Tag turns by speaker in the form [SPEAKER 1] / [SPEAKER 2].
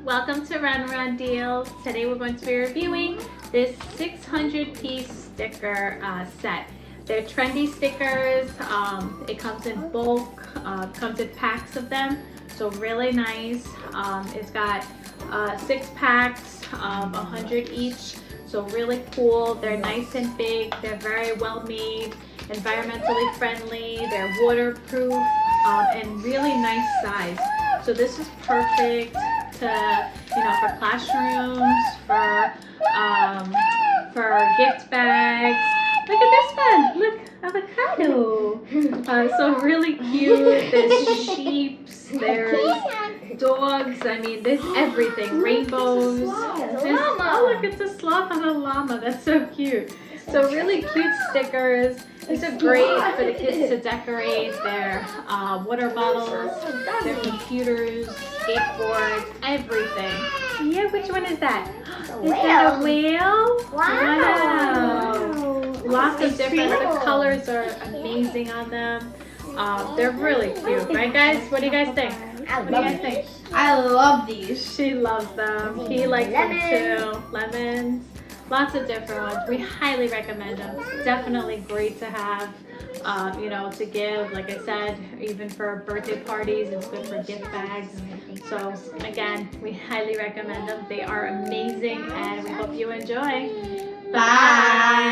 [SPEAKER 1] welcome to Run Deals. Today we're going to be reviewing this 600-piece sticker set. They're trendy stickers. It comes in bulk, comes in packs of them, so really nice. It's got 6 packs of 100 each, so really cool. They're nice and big. They're very well made, environmentally friendly. They're waterproof and really nice size. So this is perfect to, for classrooms, for gift bags. Look at this one. Look, avocado. So really cute. There's sheeps. There's dogs. I mean, there's everything. Rainbows. Oh, look, it's a sloth and a llama. That's so cute. So really cute stickers. These are great for the kids to decorate their water bottles, their computers, skateboards, everything. Yeah, which one is that? Is that a whale? Wow. Lots of different, the colors are amazing on them. They're really cute, right guys? What do you guys think? What do you guys think?
[SPEAKER 2] I love these.
[SPEAKER 1] She loves them. He likes them too. Lemons. Lots of different ones. We highly recommend them. Definitely great to have, to give. Like I said, even for birthday parties, it's good for gift bags. So again, we highly recommend them. They are amazing, and we hope you enjoy. Bye.